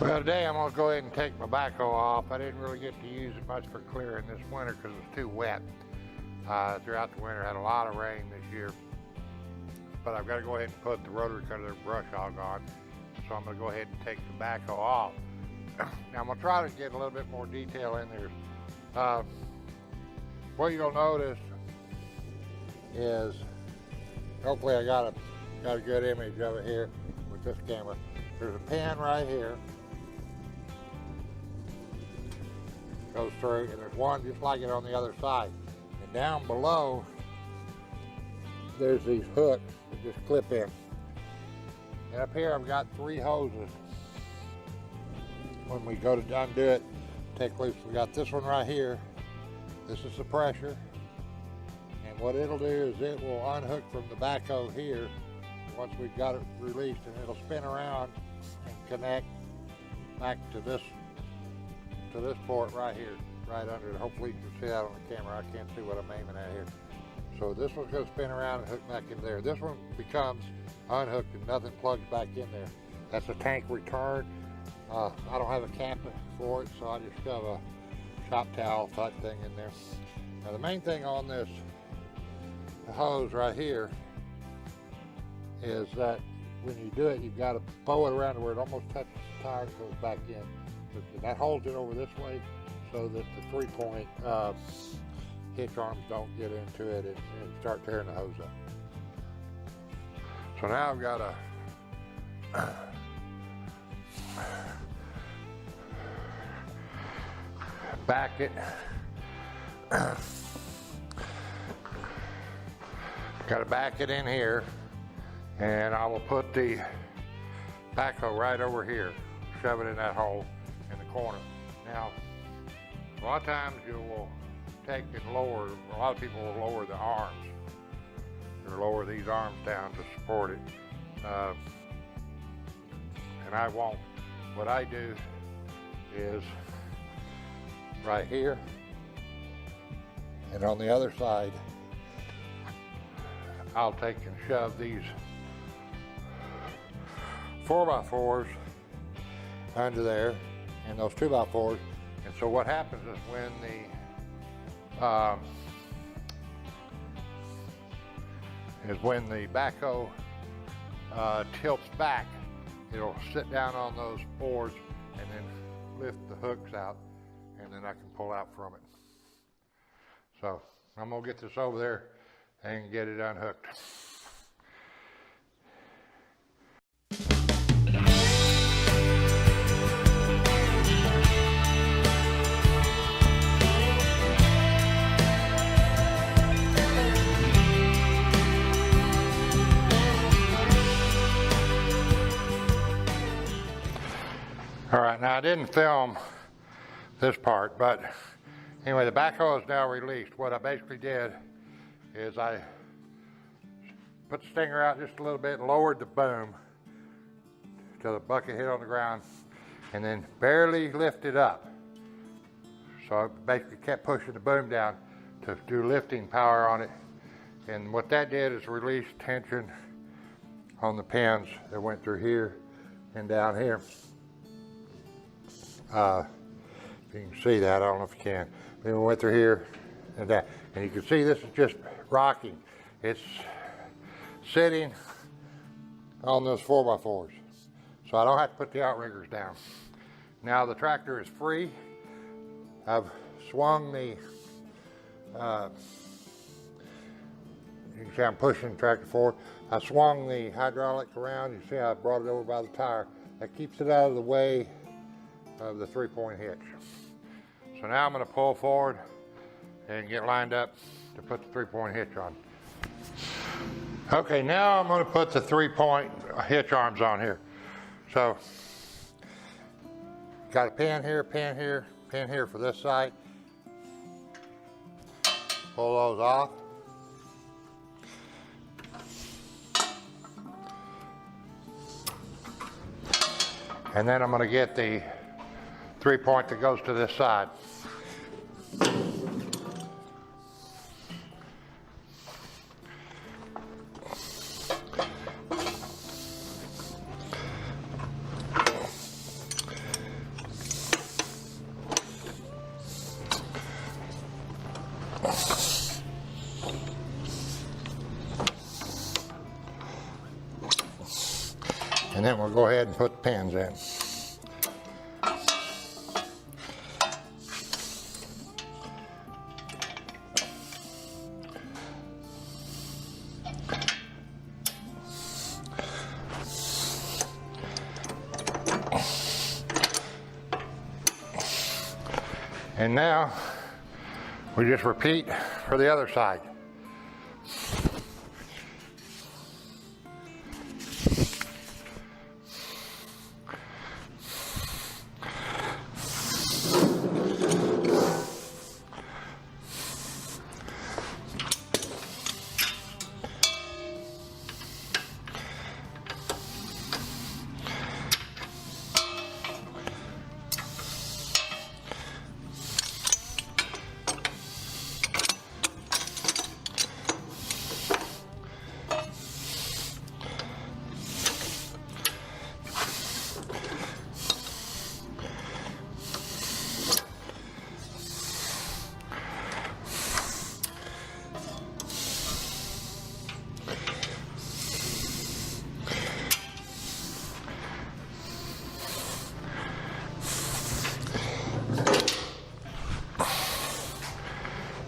Well, today I'm going to go ahead and take my backhoe off. I didn't really get to use it much for clearing this winter because it was too wet. Throughout the winter, had a lot of rain this year. But I've got to go ahead and put the rotary cutter brush hog on. So I'm going to go ahead and take the backhoe off. Now I'm going to try to get a little bit more detail in there. What you'll notice is, hopefully I got a good image of it here with this camera. There's a pin right here. Goes through, and there's one just like it on the other side. And down below, there's these hooks that just clip in. And up here I've got 3 hoses. When we go to undo it, take loose, we got this one right here. This is the pressure. And what it'll do is it will unhook from the backhoe here once we've got it released, and it'll spin around and connect back to this port right here, right under it. Hopefully you can see that on the camera. I can't see what I'm aiming at here. So this one's going to spin around and hook back in there. This one becomes unhooked and nothing plugs back in there. That's a tank return. I don't have a cap for it, so I just shove a shop towel type thing in there. Now the main thing on this hose right here is that when you do it, you've got to pull it around to where it almost touches the tire and goes back in. That holds it over this way so that the 3-point hitch arms don't get into it and start tearing the hose up. So now I've got to back it. Got to back it in here, and I will put the backhoe right over here, shove it in that hole in the corner. Now, a lot of times you will take and lower, a lot of people will lower the arms, or lower these arms down to support it, and I won't. What I do is right here, and on the other side, I'll take and shove these 4x4s under there, and those 2x4s. And so what happens is when the backhoe tilts back, it'll sit down on those boards and then lift the hooks out, and then I can pull out from it. So I'm gonna get this over there and get it unhooked. All right, now I didn't film this part, but anyway, the backhoe is now released. What I basically did is I put the stinger out just a little bit, lowered the boom till the bucket hit on the ground, and then barely lifted up. So I basically kept pushing the boom down to do lifting power on it. And what that did is release tension on the pins that went through here and down here. If you can see that, I don't know if you can. Then we went through here and that. And you can see this is just rocking. It's sitting on those 4x4s. So I don't have to put the outriggers down. Now the tractor is free. I've swung the, you can see I'm pushing the tractor forward. I swung the hydraulic around. You see I brought it over by the tire. That keeps it out of the way of the 3-point hitch. So now I'm going to pull forward and get lined up to put the 3-point hitch on. Okay, now I'm going to put the 3-point hitch arms on here. So, got a pin here, pin here, pin here for this side. Pull those off. And then I'm going to get the 3-point that goes to this side. And then we'll go ahead and put the pins in. And now we just repeat for the other side.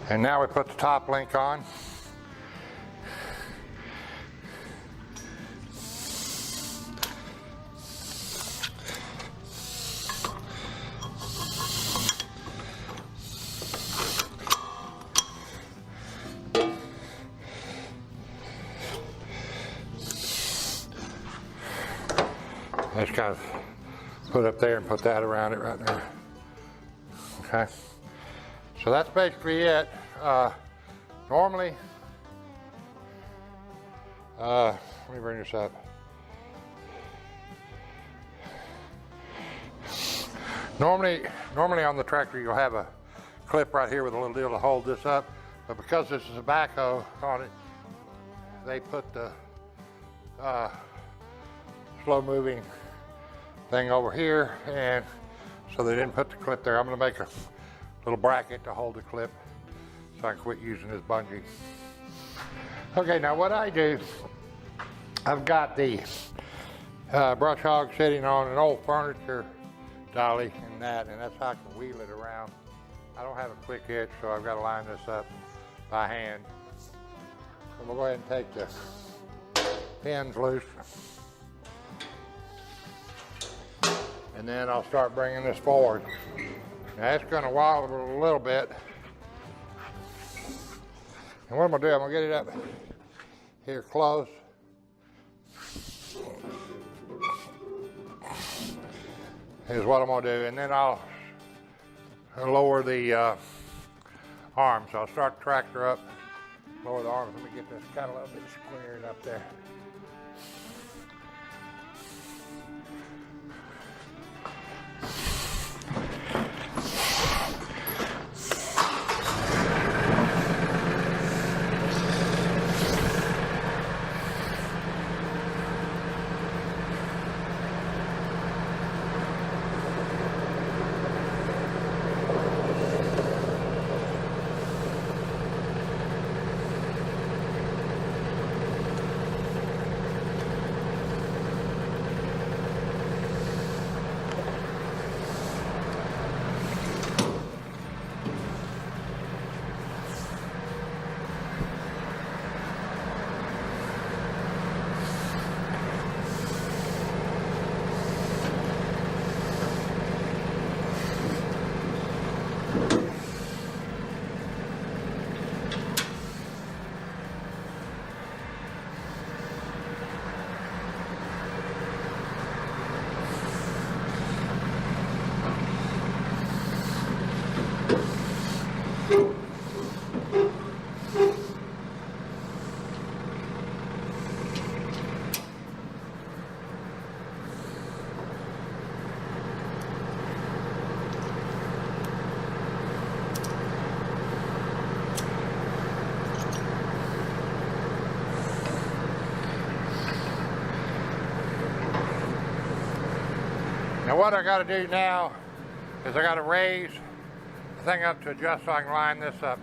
And now we put the top link on. Just kind of put up there and put that around it right there. Okay. So that's basically it. Normally, let me bring this up. Normally on the tractor you'll have a clip right here with a little deal to hold this up, but because this is a backhoe on it, they put the slow moving thing over here, and so they didn't put the clip there. I'm going to make a little bracket to hold the clip so I can quit using this bungee. Okay, now what I do, I've got the brush hog sitting on an old furniture dolly and that's how I can wheel it around. I don't have a quick hitch, so I've got to line this up by hand. So we'll go ahead and take the pins loose. And then I'll start bringing this forward. Now it's going to wobble a little bit. And what I'm going to do, I'm going to get it up here close. Is what I'm going to do. And then I'll lower the arms. So I'll start the tractor up, lower the arms. Let me get this kind of a little bit squared up there. Now what I got to do now is I got to raise the thing up to adjust so I can line this up.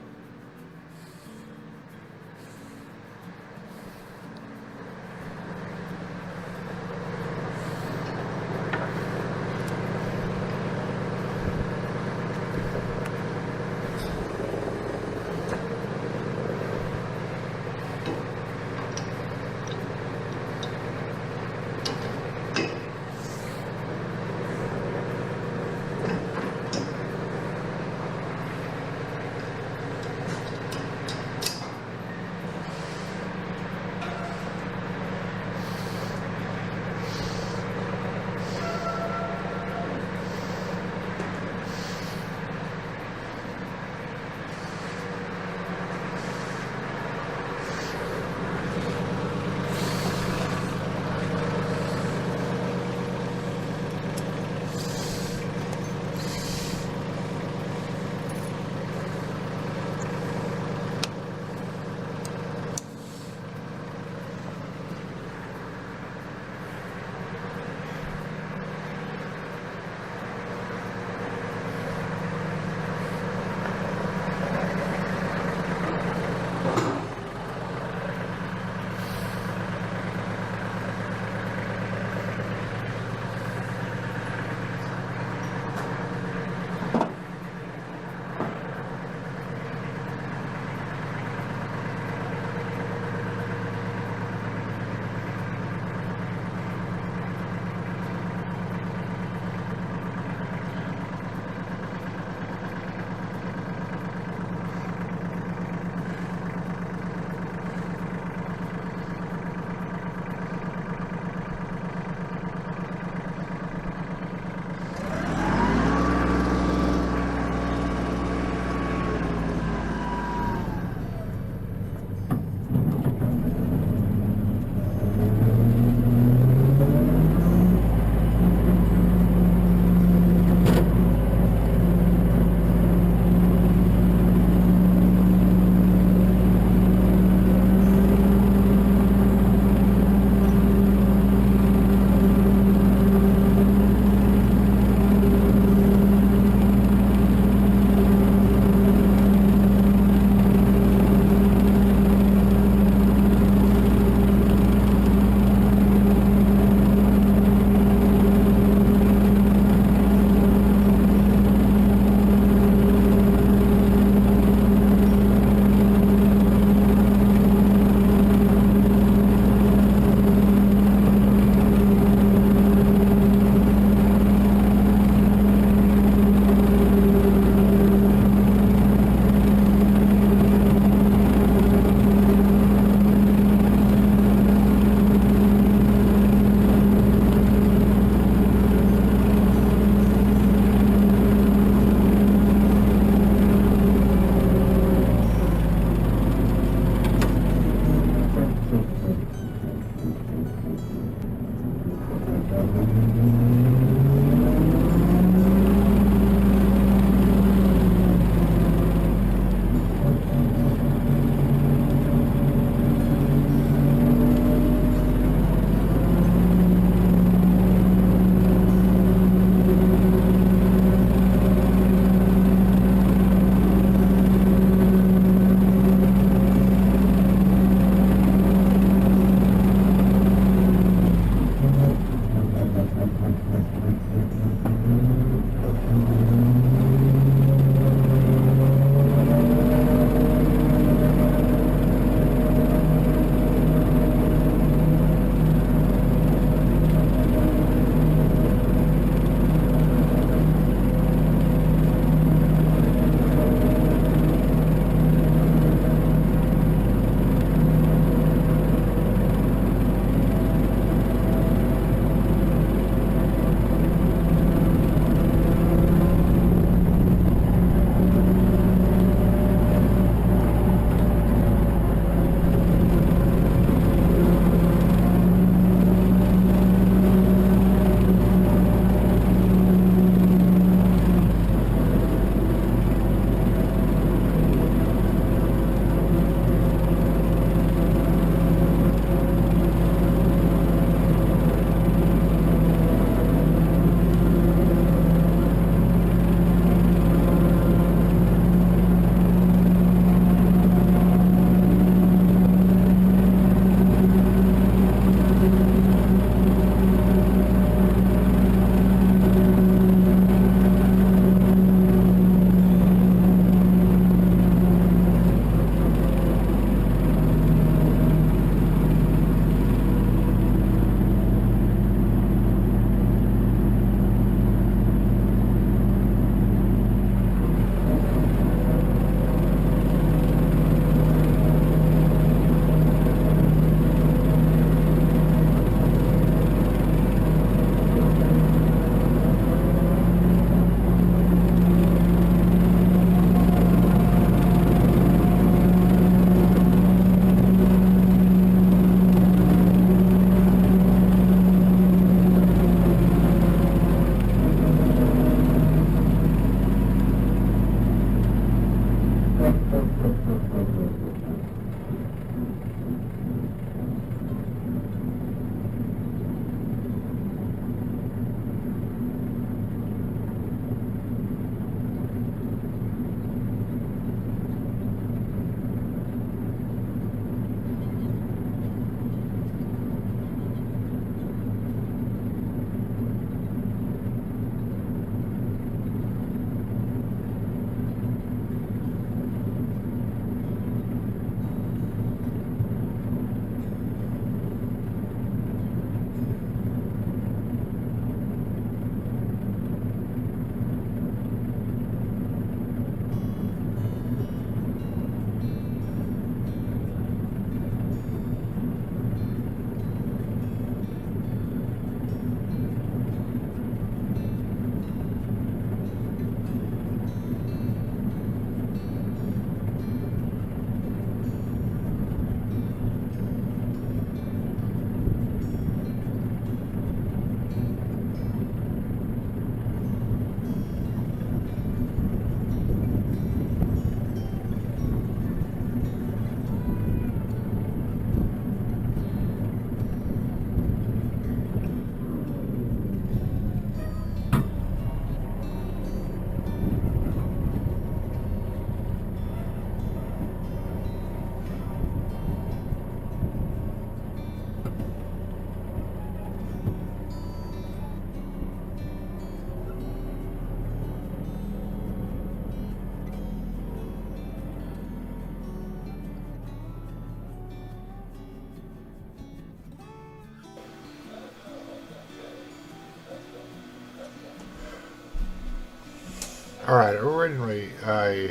All right, originally I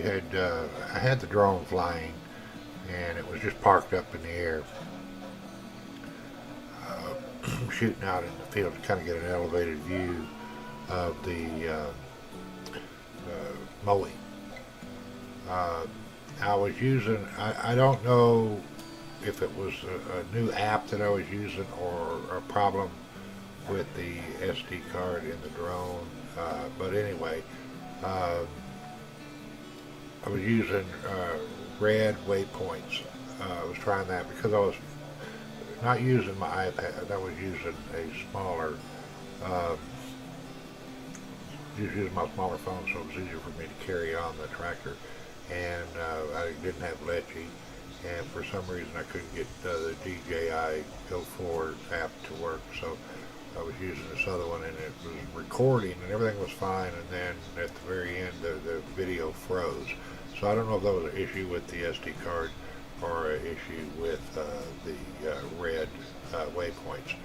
had the drone flying, and it was just parked up in the air, shooting out in the field to kind of get an elevated view of the mowing. Uh, I was using, I don't know if it was a new app that I was using or a problem with the SD card in the drone, but anyway, uh, I was using red waypoints. I was trying that because I was not using my iPad. I was using a smaller, uh, just using my smaller phone, so it was easier for me to carry on the tractor. And I didn't have Lecce, and for some reason I couldn't get the DJI Go Forward app to work. So I was using this other one, and it was recording, and everything was fine. And then at the very end, the video froze. So I don't know if that was an issue with the SD card or an issue with the red waypoints.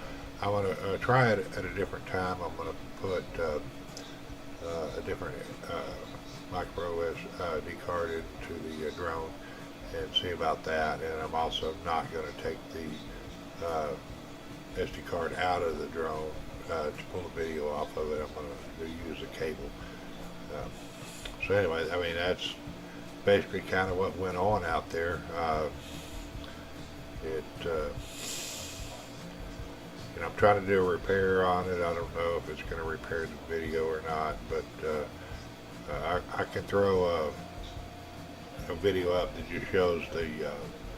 I'm going to try it at a different time. I'm going to put a different micro SD card into the drone and see about that. And I'm also not going to take the SD card out of the drone to pull the video off of it. I'm going to use the cable. So anyway, I mean, that's basically kind of what went on out there. I'm trying to do a repair on it. I don't know if it's going to repair the video or not, but I can throw a video up that just shows the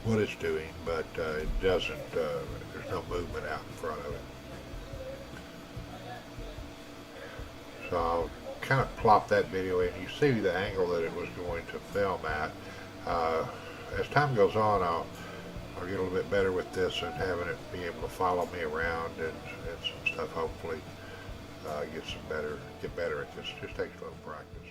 what it's doing, but it doesn't. There's no movement out in front of it. So I'll kind of plop that video in. You see the angle that it was going to film at. As time goes on, I'll get a little bit better with this and having it be able to follow me around and some stuff. Hopefully, get better at this. Just takes a little practice.